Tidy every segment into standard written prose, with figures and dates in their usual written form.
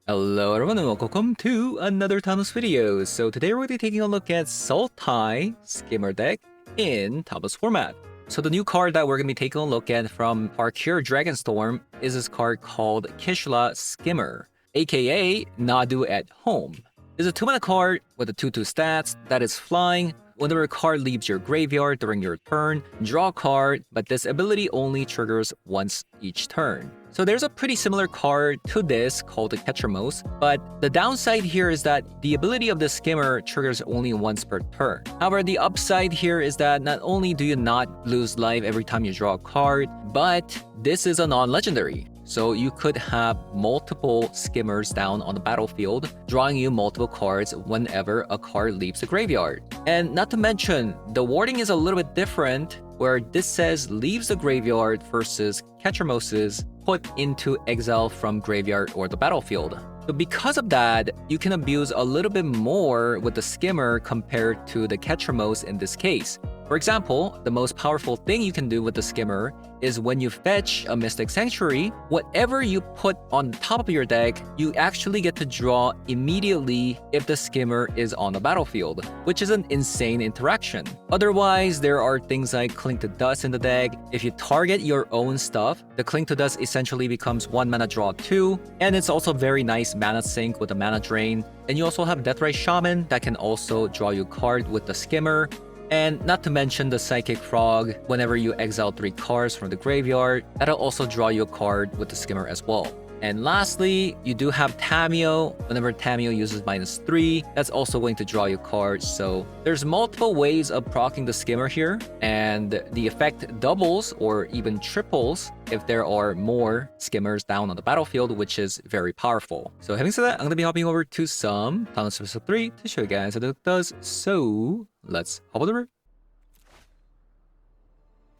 Hello everyone and welcome to another Thomas video. So today we're going to be taking a look at Sultai Skimmer deck in Thomas format. So the new card that we're going to be taking a look at from Tarkir Dragonstorm is this card called Kishla Skimmer, aka NADU at home. It's a 2-mana card with a 2/2 stats that is flying. Whenever a card leaves your graveyard during your turn, draw a card, but this ability only triggers once each turn. So there's a pretty similar card to this called the Ketramos, but the downside here is that the ability of the Skimmer triggers only once per turn. However, the upside here is that not only do you not lose life every time you draw a card, but this is a non-legendary. So you could have multiple Skimmers down on the battlefield, drawing you multiple cards whenever a card leaves the graveyard. And not to mention, the wording is a little bit different, where this says leaves the graveyard versus Ketramos's put into exile from graveyard or the battlefield. So because of that, you can abuse a little bit more with the Skimmer compared to the Ketramos in this case. For example, the most powerful thing you can do with the Skimmer is when you fetch a Mystic Sanctuary, whatever you put on the top of your deck, you actually get to draw immediately if the Skimmer is on the battlefield, which is an insane interaction. Otherwise, there are things like Cling to Dust in the deck. If you target your own stuff, the Cling to Dust essentially becomes 1 mana draw 2, and it's also very nice mana sync with the mana drain. And you also have Deathrite Shaman that can also draw you a card with the Skimmer. And not to mention the Psychic Frog, whenever you exile 3 cards from the graveyard, that'll also draw you a card with the Skimmer as well. And lastly, you do have Tamiyo. Whenever Tamiyo uses -3, that's also going to draw you cards. So there's multiple ways of proccing the Skimmer here, and the effect doubles or even triples if there are more Skimmers down on the battlefield, which is very powerful. So having said that, I'm going to be hopping over to some Thomas episode 3 to show you guys how it does. So let's hop over.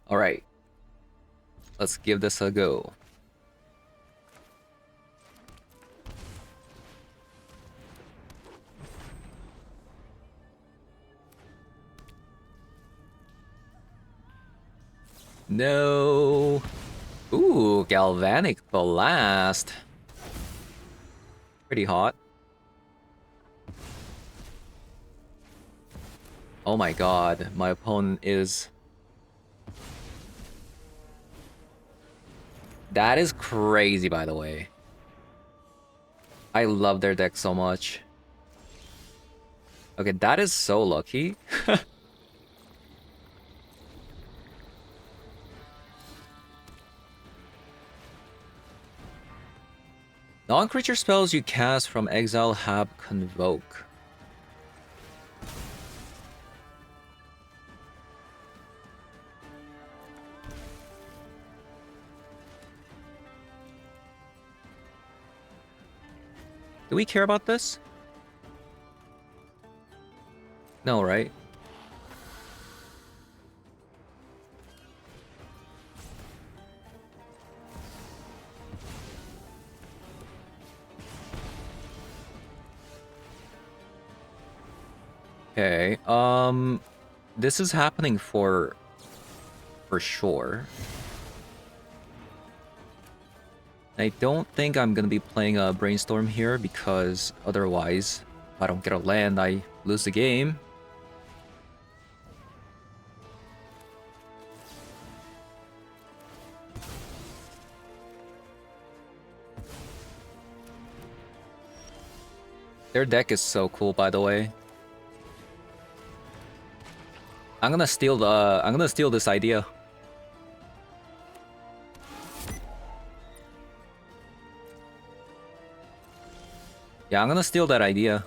All right, let's give this a go. No. Ooh, Galvanic Blast. Pretty hot. Oh my god, my opponent is... That is crazy, by the way. I love their deck so much. Okay, that is so lucky. Non-creature spells you cast from exile have Convoke. Do we care about this? No, right? Okay, this is happening for sure. I don't think I'm gonna be playing a Brainstorm here because otherwise, if I don't get a land, I lose the game. Their deck is so cool, by the way. I'm gonna steal this idea. Yeah, I'm gonna steal that idea.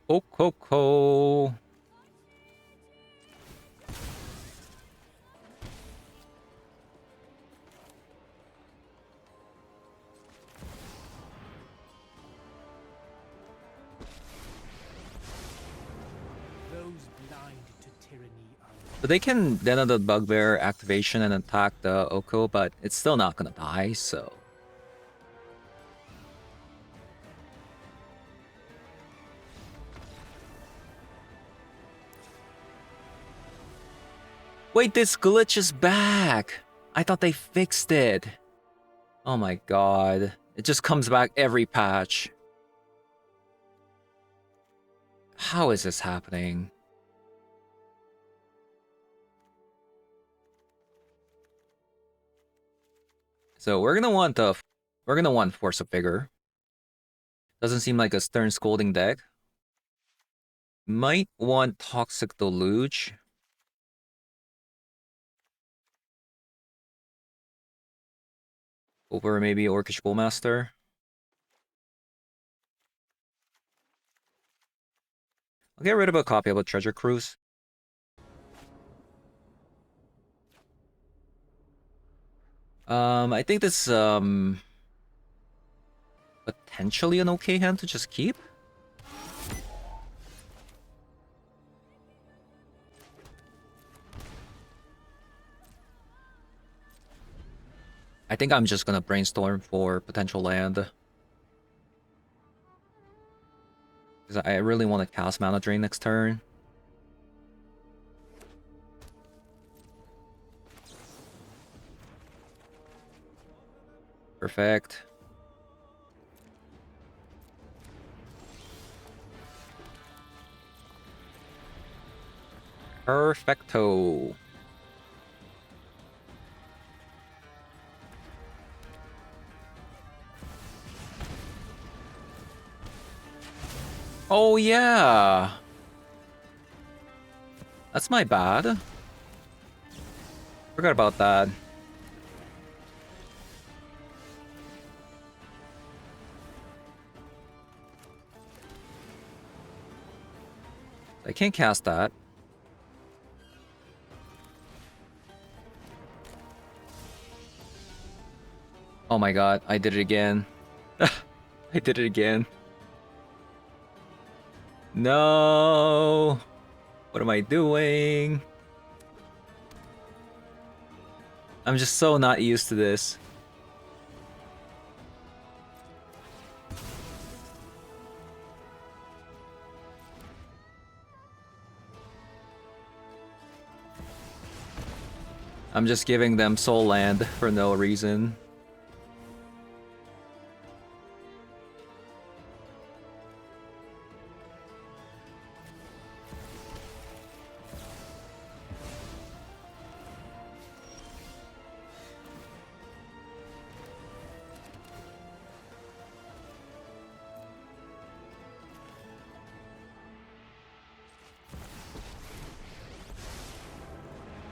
Ho. So they can then the Bugbear activation and attack the Oko, but it's still not gonna die, so... Wait, this glitch is back! I thought they fixed it. Oh my god. It just comes back every patch. How is this happening? So we're gonna want Force of Vigor. Doesn't seem like a Stern Scolding deck. Might want Toxic Deluge. Over maybe Orcish Bullmaster. I'll get rid of a copy of a Treasure Cruise. I think this potentially an okay hand to just keep. I think I'm just gonna brainstorm for potential land. Because I really want to cast Mana Drain next turn. Perfect. Perfecto. Oh yeah. That's my bad. Forgot about that. I can't cast that. Oh my god, I did it again. I did it again. No! What am I doing? I'm just so not used to this. I'm just giving them Soul Land for no reason.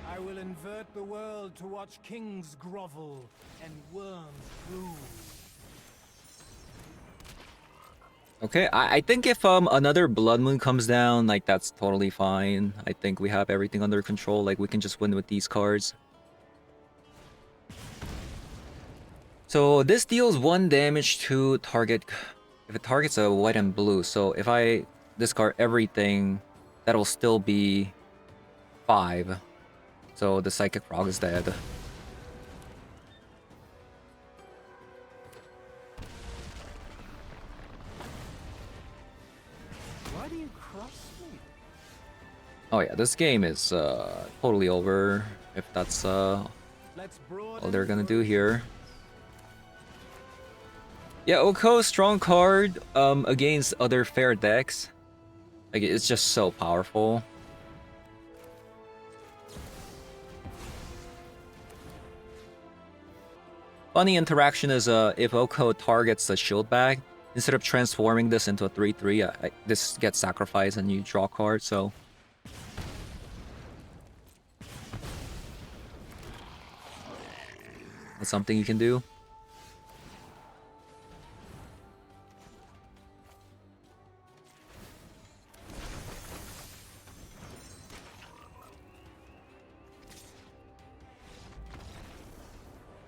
I will invert the world to watch kings grovel and worms rule. Okay, I think if another Blood Moon comes down, like that's totally fine. I think we have everything under control. Like we can just win with these cards. So this deals 1 damage to target if it targets a white and blue. So if I discard everything, that'll still be 5. So the Psychic Frog is dead. Why do you cross me? Oh yeah, this game is totally over if that's all they're gonna do here. Yeah, Oko, strong card against other fair decks. Like it's just so powerful. Funny interaction is if Oko targets the shield bag, instead of transforming this into a 3/3, this gets sacrificed and you draw a card, so that's something you can do.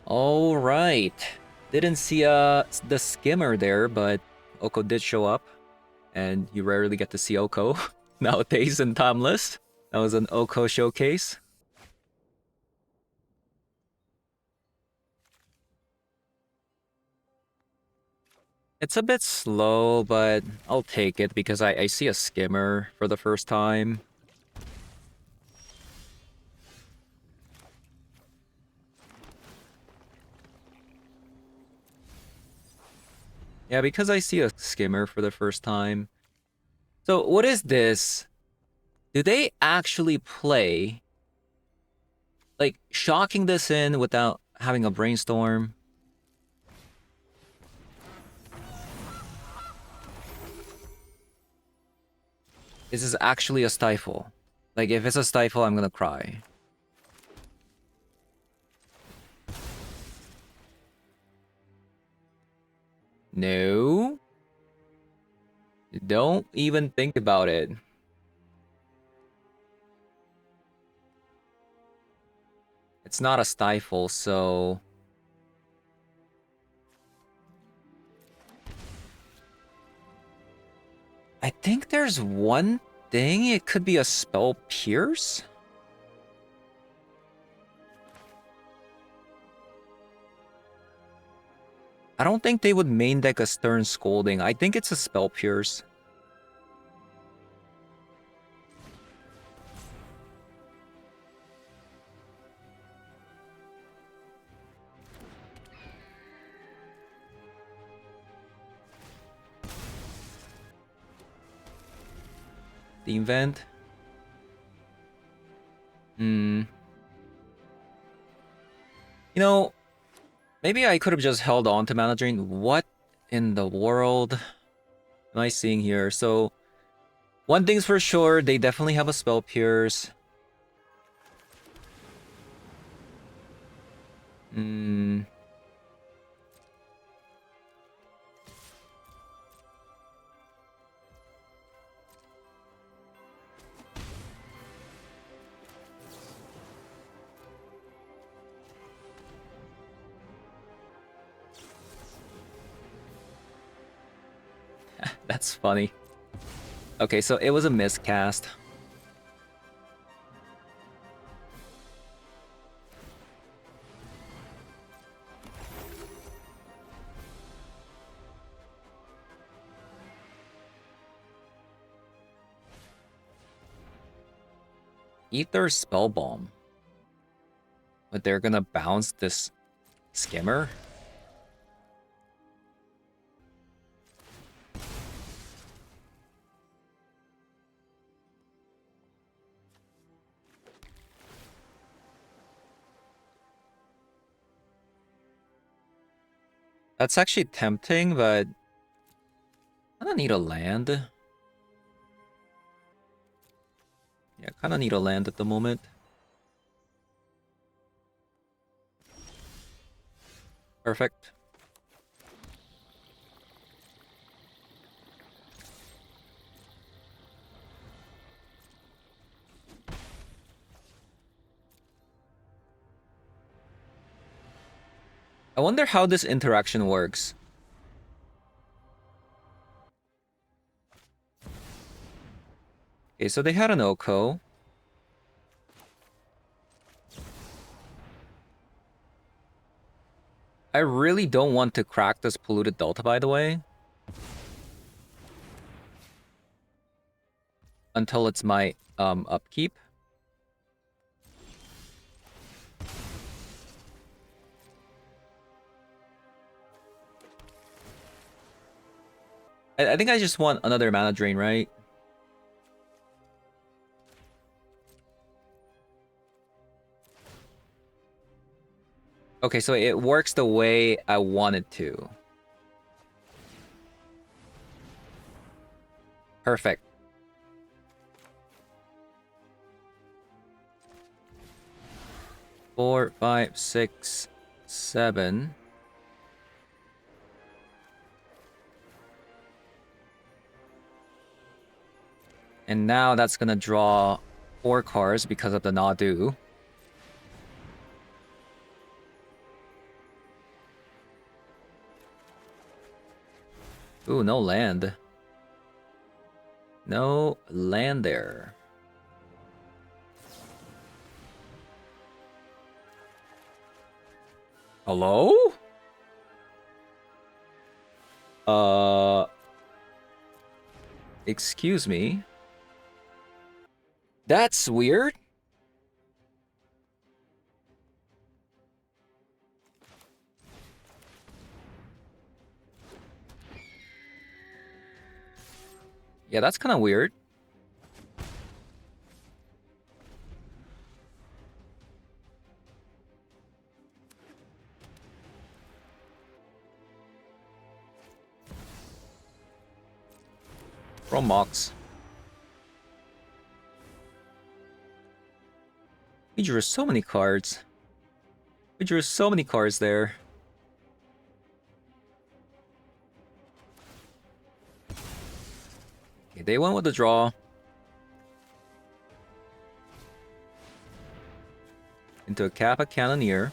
All right. Didn't see the Skimmer there, but Oko did show up, and you rarely get to see Oko nowadays in Timeless. That was an Oko showcase. It's a bit slow, but I'll take it because I see a Skimmer for the first time. Yeah, because I see a skimmer for the first time. So what is this? Do they actually play, like, shocking this in without having a brainstorm? Is this actually a stifle? Like, if it's a stifle, I'm gonna cry. No. Don't even think about it. It's not a stifle, so... I think there's one thing. It could be a spell pierce? I don't think they would main deck a Stern Scolding. I think it's a spell pierce. The event. You know, maybe I could have just held on to Mana Drain. What in the world am I seeing here? So, one thing's for sure, they definitely have a spell pierce. That's funny. Okay, so it was a miscast. Ether Spell Bomb. But they're gonna bounce this Skimmer? That's actually tempting, but I don't need a land. Yeah, kind of need a land at the moment. Perfect. I wonder how this interaction works. Okay, so they had an Oko. I really don't want to crack this Polluted Delta, by the way. Until it's my upkeep. I think I just want another mana drain, right? Okay, so it works the way I want it to. Perfect. Four, five, six, seven. And now that's gonna draw 4 cards because of the NADU. Ooh, no land. No land there. Hello? Excuse me. That's weird. Yeah, that's kind of weird. From Mox. We drew so many cards. We drew so many cards there. Okay, they went with the draw. Into a Kappa Cannoneer.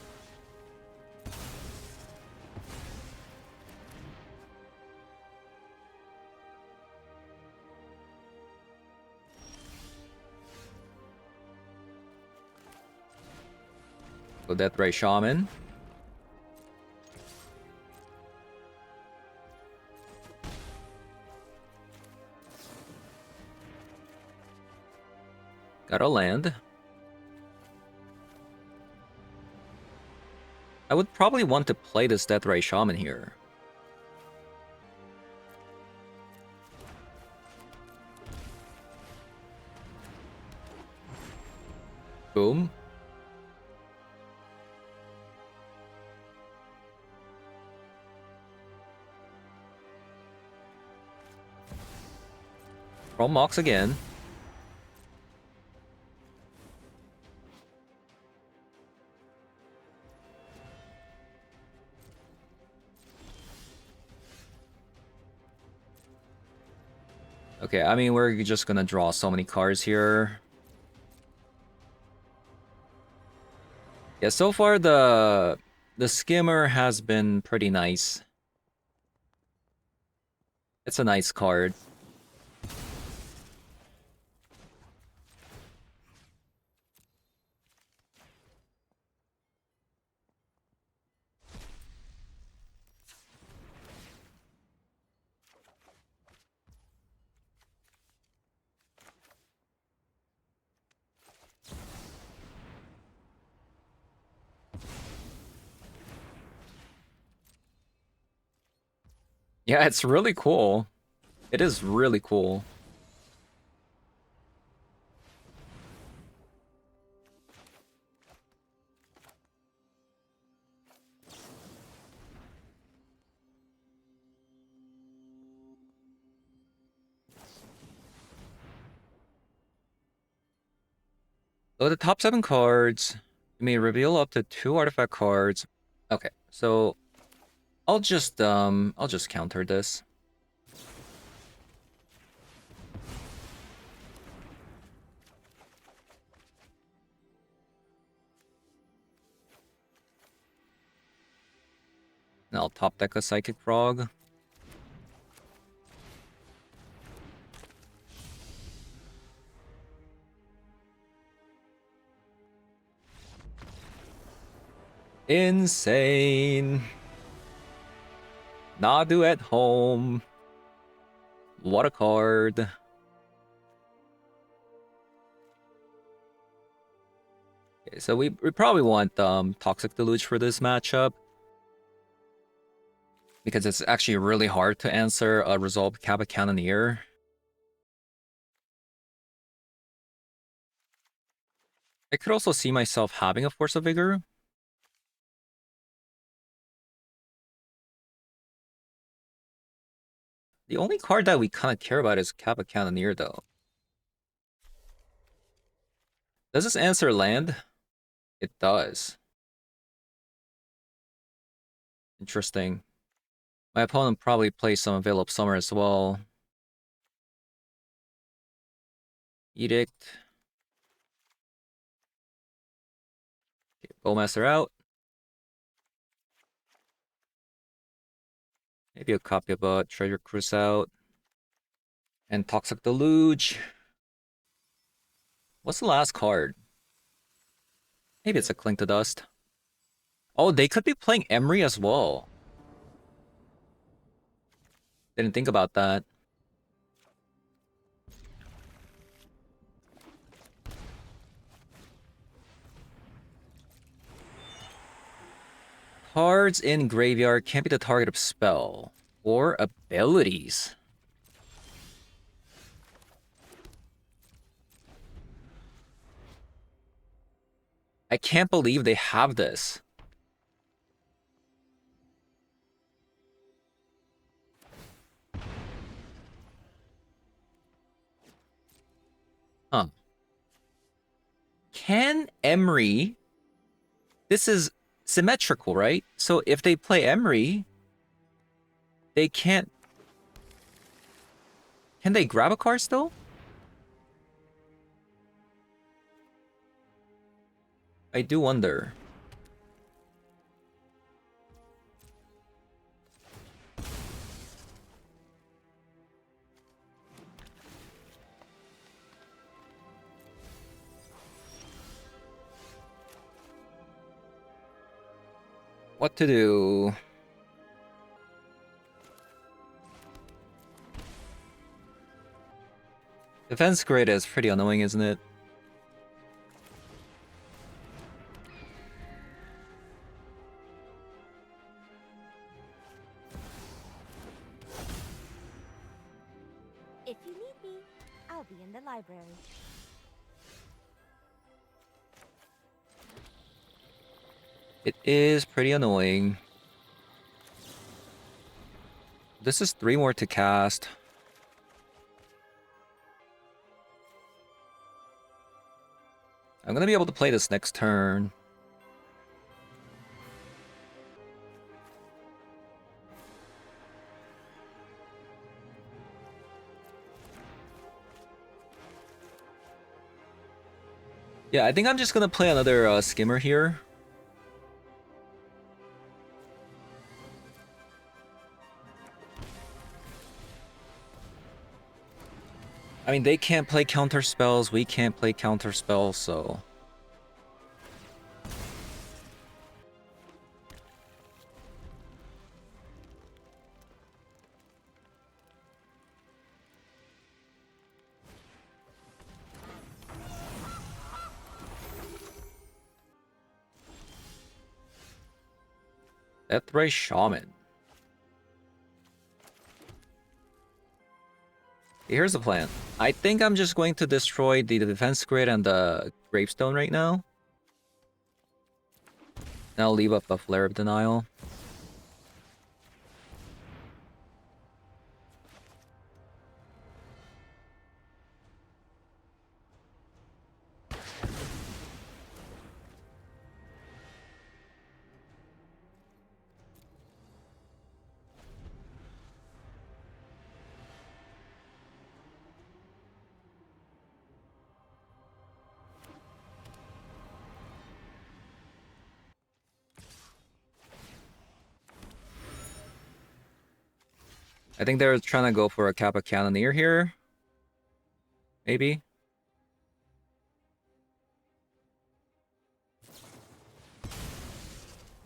So Deathray Shaman. Got a land. I would probably want to play this Deathray Shaman here. Boom. From Mox again. Okay, I mean, we're just gonna draw so many cards here. Yeah, so far the Skimmer has been pretty nice. It's a nice card. Yeah, it's really cool. It is really cool. So the top 7 cards, you may reveal up to 2 artifact cards. Okay, so I'll just counter this. And I'll top deck a Psychic Frog. Insane. NADU at home. What a card. Okay, so we probably want Toxic Deluge for this matchup. Because it's actually really hard to answer a Resolved Kappa Cannoneer. I could also see myself having a Force of Vigor. The only card that we kind of care about is Kappa Cannoneer, though. Does this answer land? It does. Interesting. My opponent probably plays some Veil of Summer as well. Edict. Okay, Bowmaster out. Maybe a copy of a Treasure Cruise out. And Toxic Deluge. What's the last card? Maybe it's a Cling to Dust. Oh, they could be playing Emery as well. Didn't think about that. Cards in graveyard can't be the target of spell or abilities. I can't believe they have this. Huh. Can Emery... This is symmetrical, right? So if they play Emery, they can't... Can they grab a card still? I do wonder. What to do? Defense grid is pretty annoying, isn't it? If you need me, I'll be in the library. It is pretty annoying. This is 3 more to cast. I'm gonna be able to play this next turn. Yeah, I think I'm just gonna play another Skimmer here. I mean, they can't play counter spells, we can't play counter spells, so... Deathray Shaman. Here's the plan. I think I'm just going to destroy the defense grid and the gravestone right now. And I'll leave up a Flare of Denial. I think they're trying to go for a Kappa Cannoneer here. Maybe.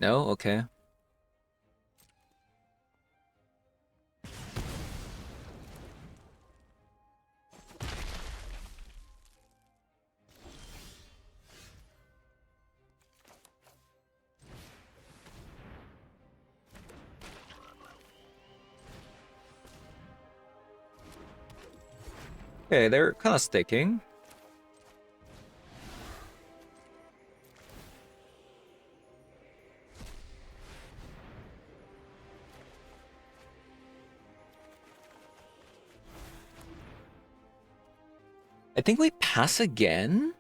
No? Okay. Okay, they're kind of sticking. I think we pass again?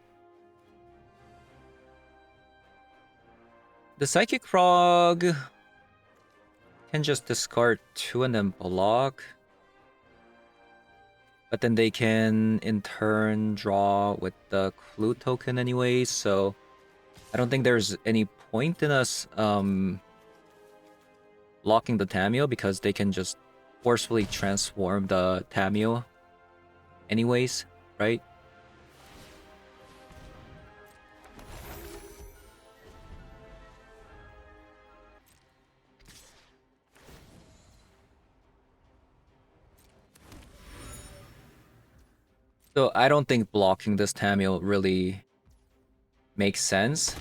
The Psychic Frog can just discard 2 and then block. But then they can, in turn, draw with the Clue token anyway, so... I don't think there's any point in us blocking the Tameo, because they can just forcefully transform the Tameo anyways, right? So I don't think blocking this Tameo really makes sense.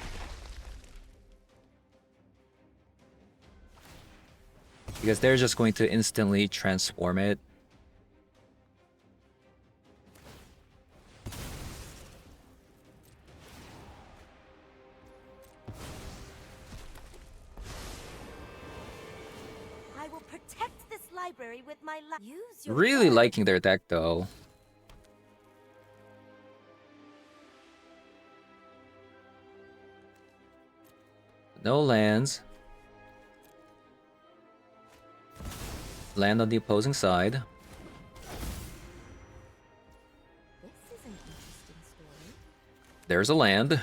Because they're just going to instantly transform it. will protect this library with my life. Use your Really words. liking their deck though. No lands. Land on the opposing side. This is an interesting story. There's a land.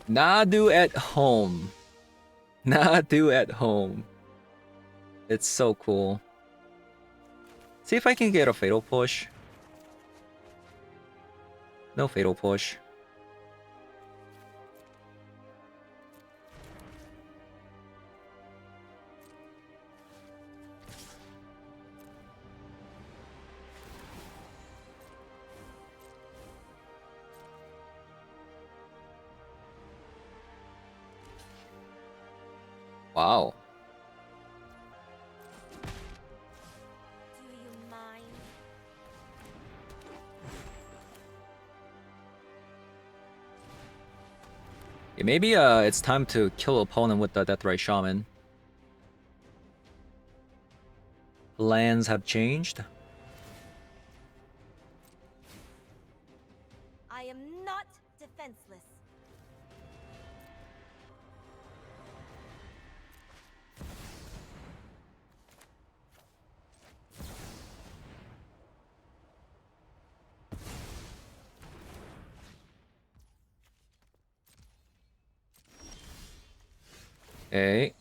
NADU at home. NADU at home. It's so cool. See if I can get a fatal push. No fatal push. Wow. Do you mind? Yeah, maybe it's time to kill opponent with the Deathray Shaman. Lands have changed. I am not defenseless. Okay.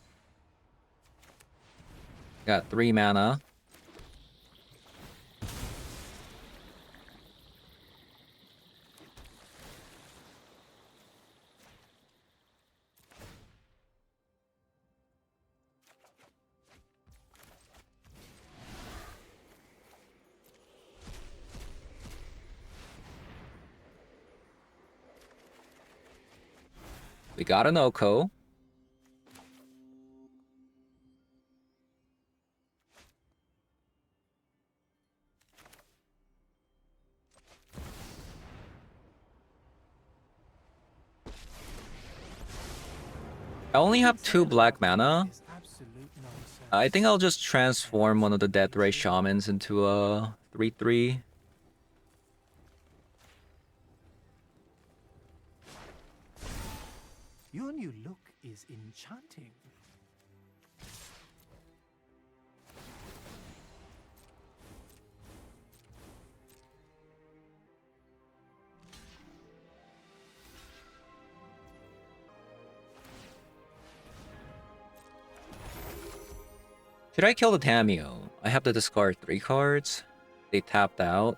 Got 3 mana. We got an Oko. I only have 2 black mana. Is absolute nonsense. I think I'll just transform one of the Deathray Shamans into a 3/3. Your new look is enchanting. Should I kill the Tamio? I have to discard 3 cards. They tapped out.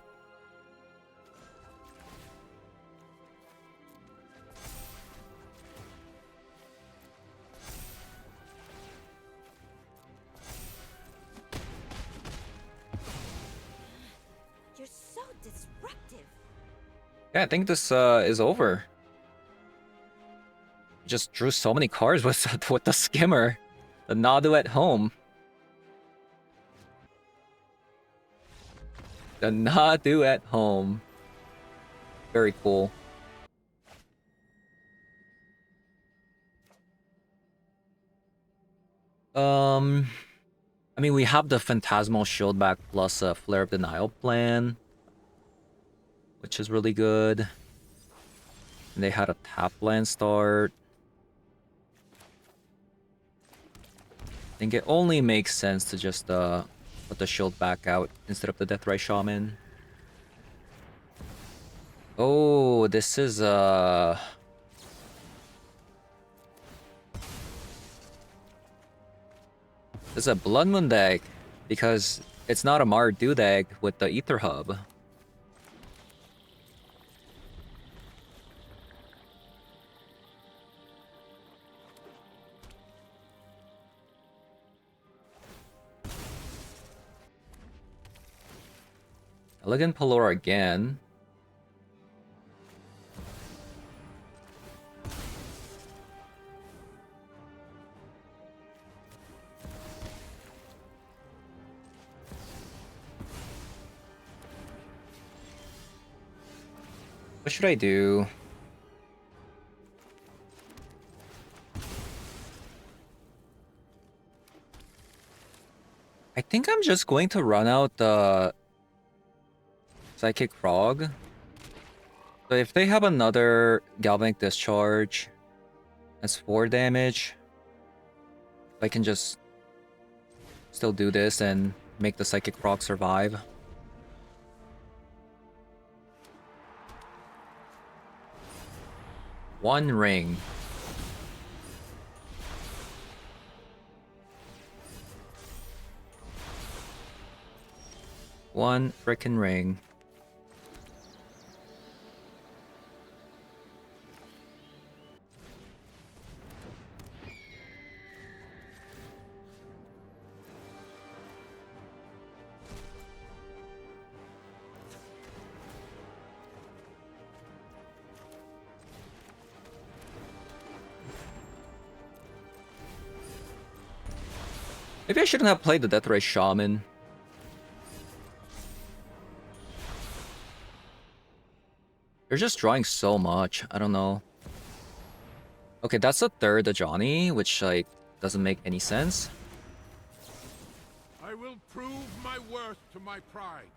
You're so disruptive. Yeah, I think this is over. Just drew so many cards with with the Skimmer. The NADU at home. The NADU at home. Very cool. I mean, we have the Phantasmal Shieldback plus a Flare of Denial plan, which is really good. And they had a tap land start. I think it only makes sense to just put the shield back out instead of the Deathray Shaman. Oh, this is this is a Blood Moon deck because it's not a Mardu deck with the Ether Hub. Elegant Pelora again. What should I do? I think I'm just going to run out the Psychic Frog. So if they have another Galvanic Discharge, that's 4 damage. I can just still do this and make the Psychic Frog survive. One ring. One frickin' ring. Maybe I shouldn't have played the Deathray Shaman. They're just drawing so much. I don't know. Okay, that's a third Ajani, which like doesn't make any sense. I will prove my worth to my pride.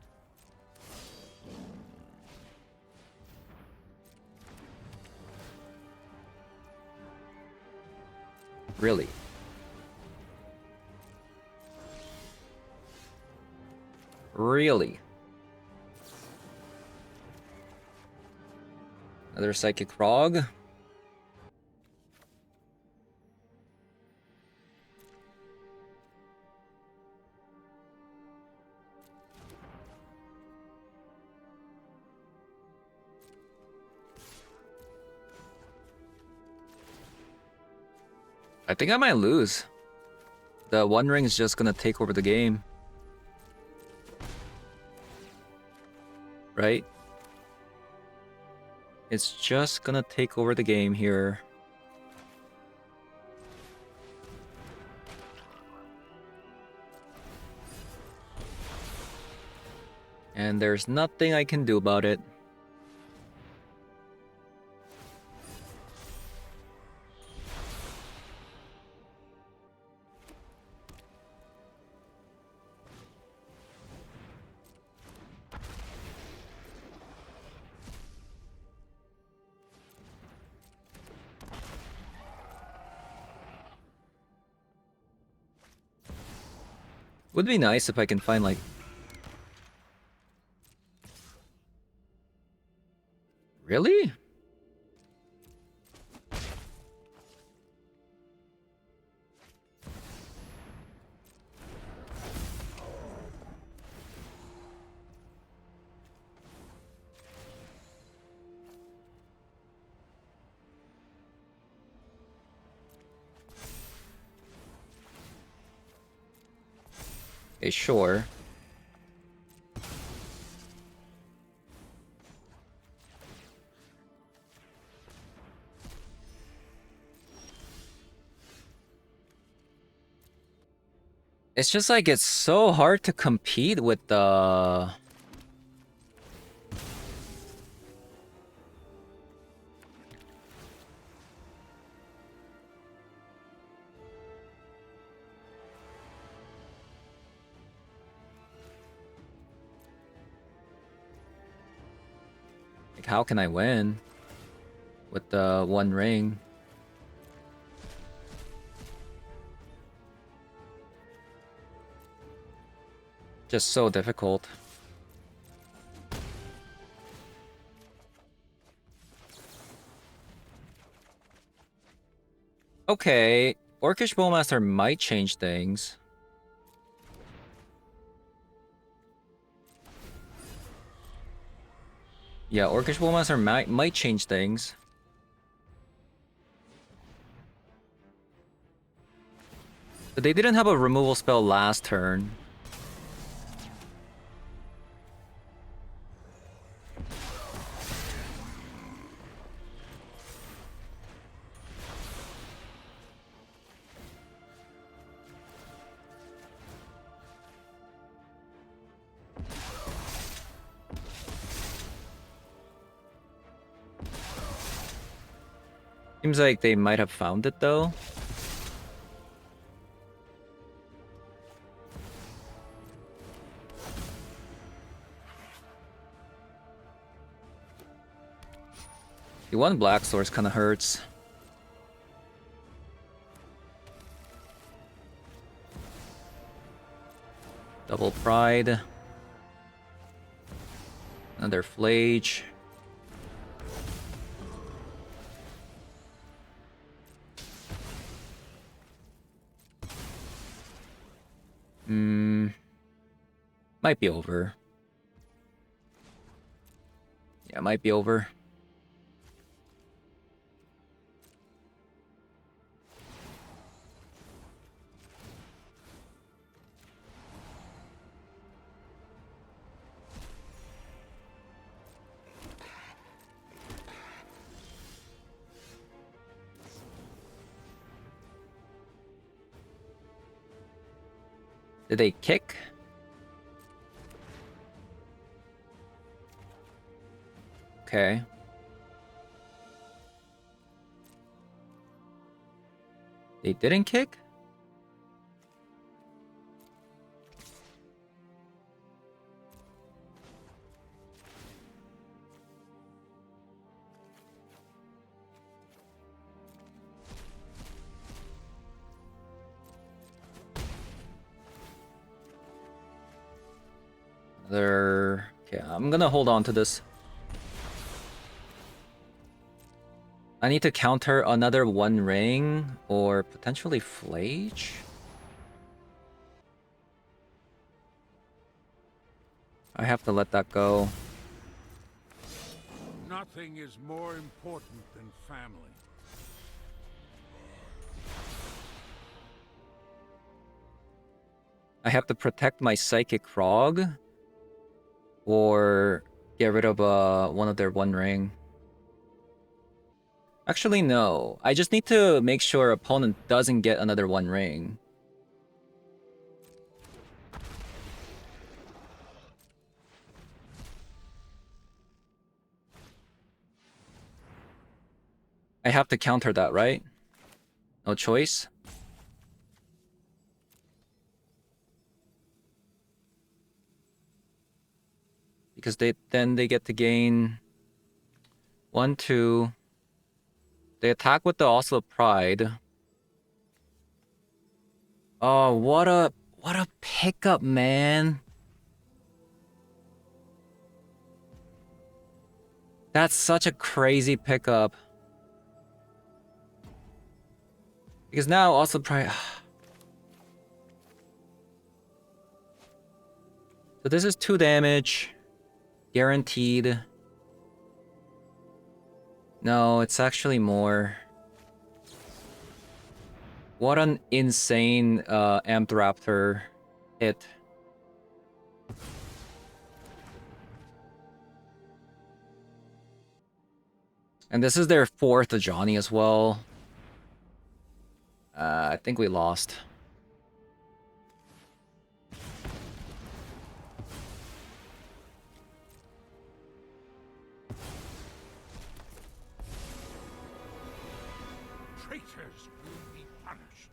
Really? Really? Another Psychic Frog. I think I might lose. The One Ring is just gonna take over the game. Right? It's just gonna take over the game here. And there's nothing I can do about it. Would be nice if I can find like... Really? Okay, sure. It's just like it's so hard to compete with the... Like, how can I win with the One Ring? Just so difficult. Okay, Orcish Bowmaster might change things. Yeah, Orcish Bowmaster might change things. But they didn't have a removal spell last turn. Seems like they might have found it though. The one black source kind of hurts. Double Pride. Another Flage. Might be over. Yeah, might be over. Did they kick? Okay. They didn't kick? Okay, I'm gonna hold on to this. I need to counter another One Ring or potentially Flage. I have to let that go. Nothing is more important than family. I have to protect my Psychic Frog or get rid of one of their One Ring. Actually, no. I just need to make sure opponent doesn't get another One Ring. I have to counter that, right? No choice. Because then they get to gain 1, 2. They attack with the Oslo Pride. Oh, what a pickup, man. That's such a crazy pickup. Because now Oslo Pride. So this is 2 damage. Guaranteed. No, it's actually more. What an insane Amped Raptor hit. And this is their 4th Johnny as well. I think we lost. Traitors will be punished.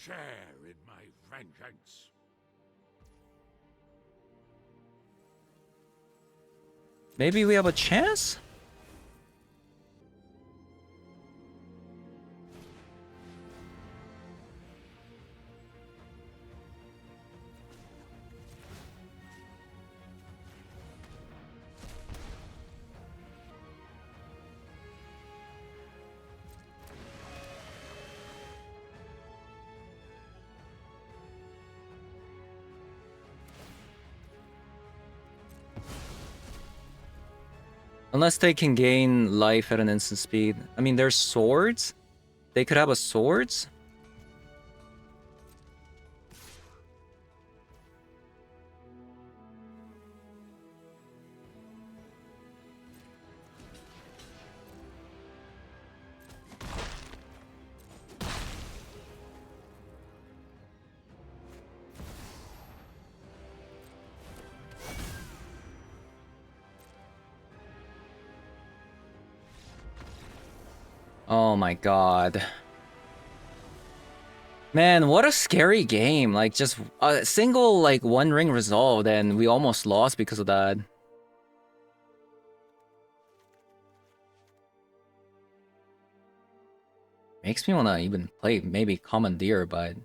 Share in my vengeance. Maybe we have a chance? Unless they can gain life at an instant speed. I mean, there's swords. They could have a swords. Oh my god. Man, what a scary game. Like, just a single, like, one ring resolved, and we almost lost because of that. Makes me wanna even play maybe Commandeer, but...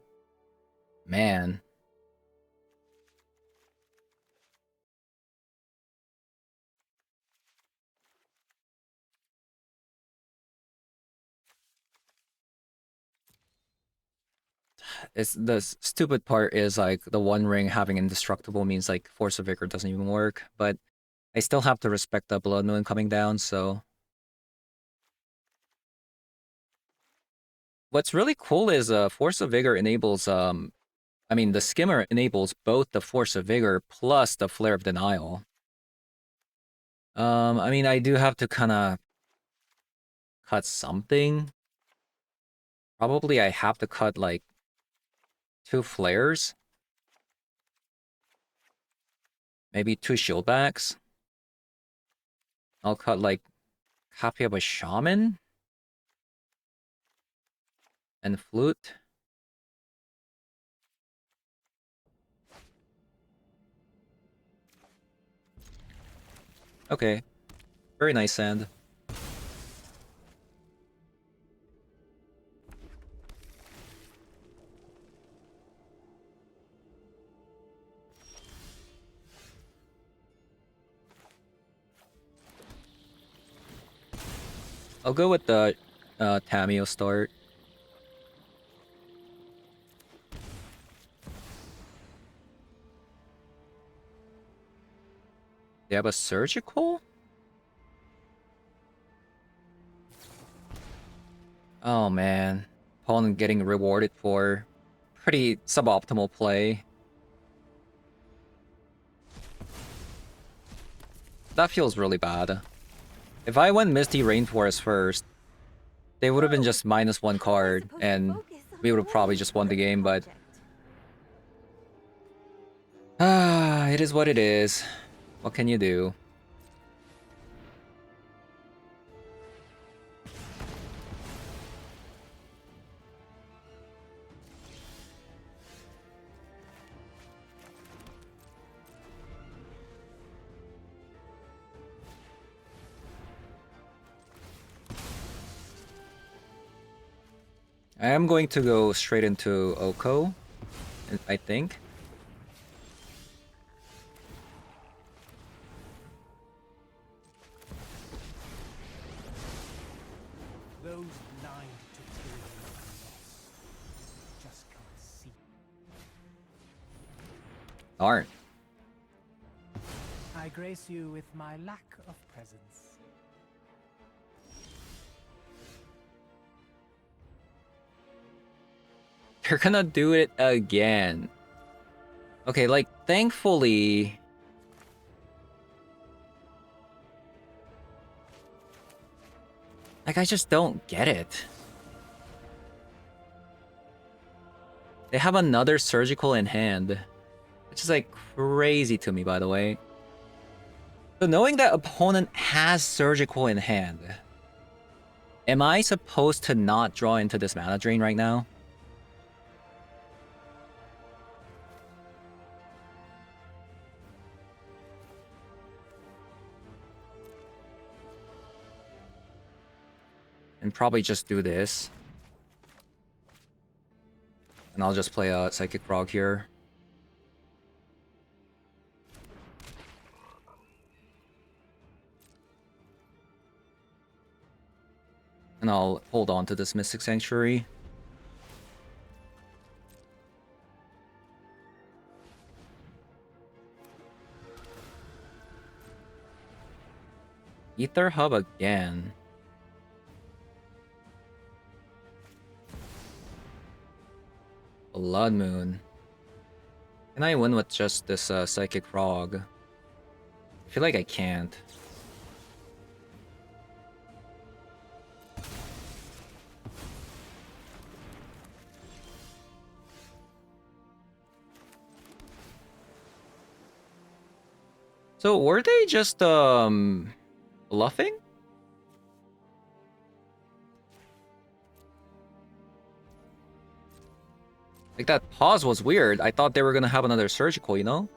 Man. It's the stupid part is like the one ring having indestructible means like Force of Vigor doesn't even work, but I still have to respect the Blood Moon coming down, so... What's really cool is Force of Vigor enables I mean the Skimmer enables both the Force of Vigor plus the Flare of Denial. I mean I do have to kinda cut something. Probably I have to cut like 2 flares. Maybe 2 shield backs. I'll cut like copy of a shaman and flute. Okay. Very nice sand. I'll go with the Tamio start. They have a surgical? Oh man. Opponent getting rewarded for pretty suboptimal play. That feels really bad. If I went Misty Rainforest first, they would have been just -1 card, and we would have probably just won the game, but... Ah, it is what it is. What can you do? I am going to go straight into Oko, I think. Those blind to tyranny and loss just can't see. Darn. I grace you with my lack of presence. They're gonna do it again. Okay, like, thankfully... Like, I just don't get it. They have another surgical in hand. Which is, like, crazy to me, by the way. So knowing that opponent has surgical in hand... Am I supposed to not draw into this mana drain right now? And probably just do this. And I'll just play a Psychic Frog here. And I'll hold on to this Mystic Sanctuary. Ether Hub again. Blood Moon. Can I win with just this Psychic Frog? I feel like I can't. So were they just bluffing? Like, that pause was weird. I thought they were gonna have another surgical, you know?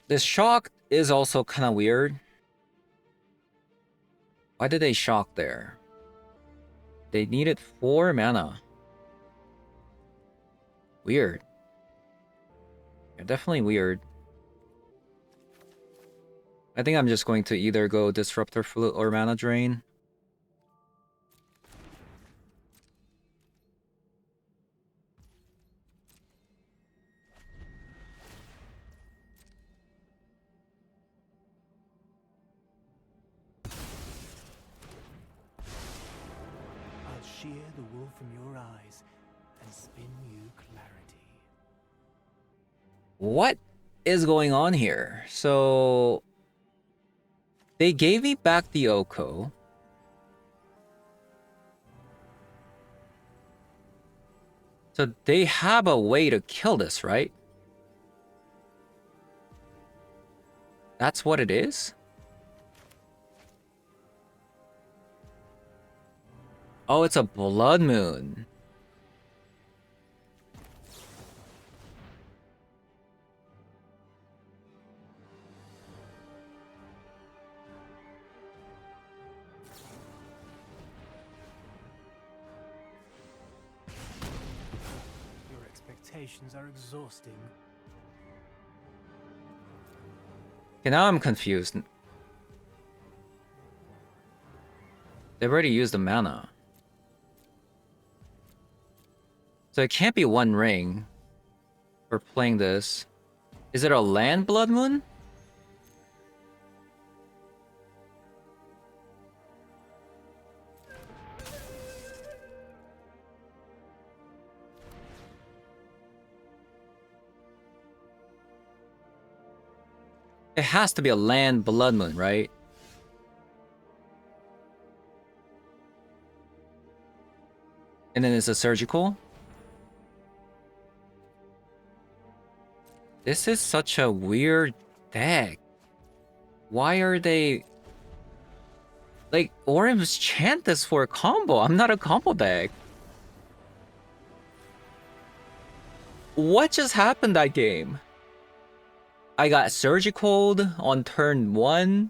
This shock is also kind of weird. Why did they shock there? They needed 4 mana. Weird. Yeah, definitely weird. I think I'm just going to either go Disruptor Flute or Mana Drain. I'll shear the wool from your eyes and spin you clarity. What is going on here? So they gave me back the Oko. So they have a way to kill this, right? That's what it is? Oh, it's a Blood Moon. Your expectations are exhausting. Okay, now I'm confused. They've already used the mana. So it can't be One Ring for playing this. Is it a land Blood Moon? It has to be a land Blood Moon, right? And then it's a surgical. This is such a weird deck. Why are they... Like, Orim's chant this for a combo. I'm not a combo deck. What just happened that game? I got surgicaled on turn 1.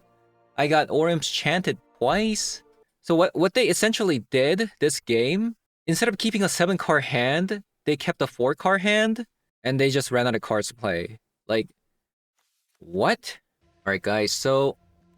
I got Orim's chanted twice. So what they essentially did this game, instead of keeping a 7-card hand, they kept a 4-card hand, and they just ran out of cards to play. Like, what? Alright guys, so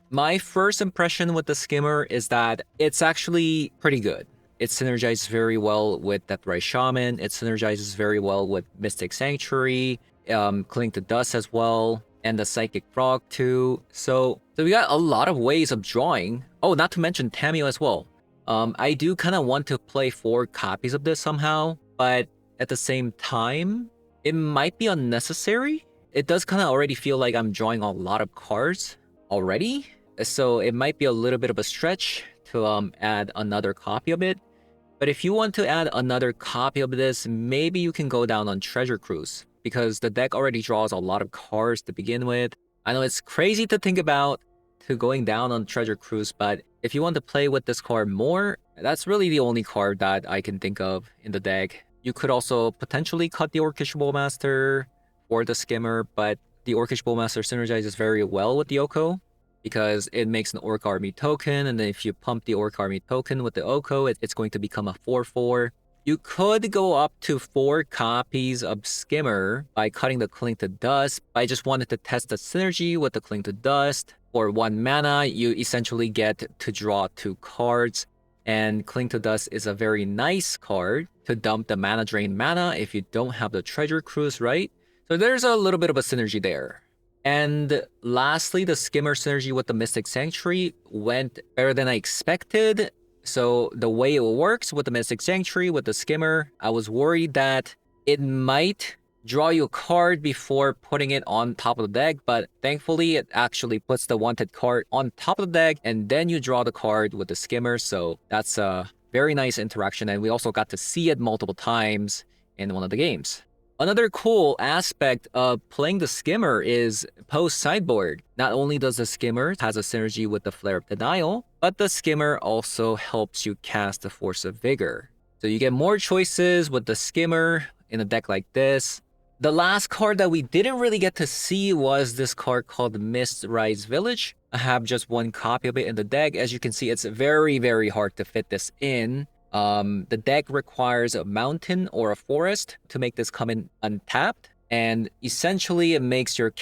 my first impression with the Skimmer is that it's actually pretty good. It synergizes very well with Deathrise Shaman, it synergizes very well with Mystic Sanctuary, Cling to Dust as well, and the Psychic Frog too. So we got a lot of ways of drawing. Oh, not to mention Tamio as well. I do kind of want to play 4 copies of this somehow, but at the same time, it might be unnecessary. It does kind of already feel like I'm drawing a lot of cards already, so it might be a little bit of a stretch to add another copy of it. But if you want to add another copy of this, maybe you can go down on Treasure Cruise, because the deck already draws a lot of cards to begin with. I know it's crazy to think about to going down on Treasure Cruise, but if you want to play with this card more, that's really the only card that I can think of in the deck. You could also potentially cut the Orcish Bowmaster or the Skimmer, but the Orcish Bowmaster synergizes very well with the Oko, because it makes an Orc Army token, and then if you pump the Orc Army token with the Oko, it's going to become a 4/4. You could go up to 4 copies of Skimmer by cutting the Cling to Dust. I just wanted to test the synergy with the Cling to Dust. For 1 mana, you essentially get to draw 2 cards. And Cling to Dust is a very nice card to dump the mana drain mana if you don't have the Treasure Cruise, right? So there's a little bit of a synergy there. And lastly, the Skimmer synergy with the Mystic Sanctuary went better than I expected. So the way it works with the Mystic Sanctuary, with the Skimmer, I was worried that it might draw you a card before putting it on top of the deck, but thankfully it actually puts the wanted card on top of the deck, and then you draw the card with the Skimmer, so that's Very nice interaction, and we also got to see it multiple times in one of the games. Another cool aspect of playing the Skimmer is post-sideboard. Not only does the Skimmer has a synergy with the Flare of Denial, but the Skimmer also helps you cast the Force of Vigor. So you get more choices with the Skimmer in a deck like this. The last card that we didn't really get to see was this card called Mist Rise Village. I have just one copy of it in the deck. As you can see, it's very, very hard to fit this in. The deck requires a mountain or a forest to make this come in untapped. And essentially, it makes your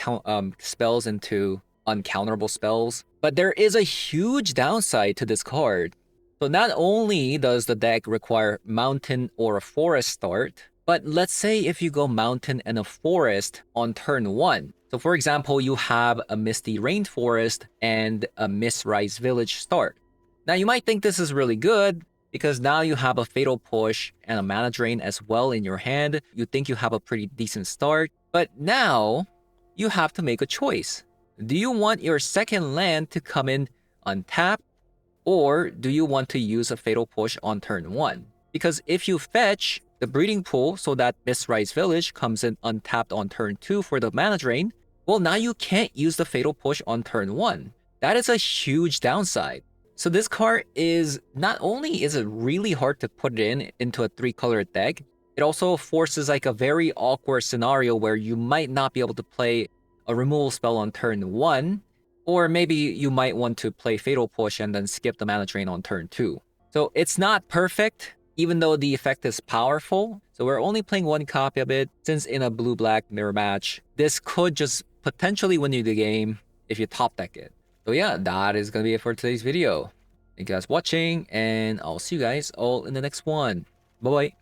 spells into uncounterable spells. But there is a huge downside to this card. So not only does the deck require mountain or a forest start, but let's say if you go mountain and a forest on turn 1. So for example, you have a Misty Rainforest and a Mist Rise Village start. Now you might think this is really good because now you have a Fatal Push and a Mana Drain as well in your hand. You think you have a pretty decent start, but now you have to make a choice. Do you want your second land to come in untapped, or do you want to use a Fatal Push on turn 1? Because if you fetch the Breeding Pool so that Mist Rise Village comes in untapped on turn 2 for the Mana Drain, well, now you can't use the Fatal Push on turn 1. That is a huge downside. So this card is, not only is it really hard to put it into a 3-color deck, it also forces like a very awkward scenario where you might not be able to play a removal spell on turn 1, or maybe you might want to play Fatal Push and then skip the Mana Drain on turn 2. So it's not perfect, even though the effect is powerful. So we're only playing one copy of it, since in a blue-black mirror match, this could just potentially win you the game if you top deck it. So yeah, that is going to be it for today's video. Thank you guys for watching, and I'll see you guys all in the next one. Bye-bye.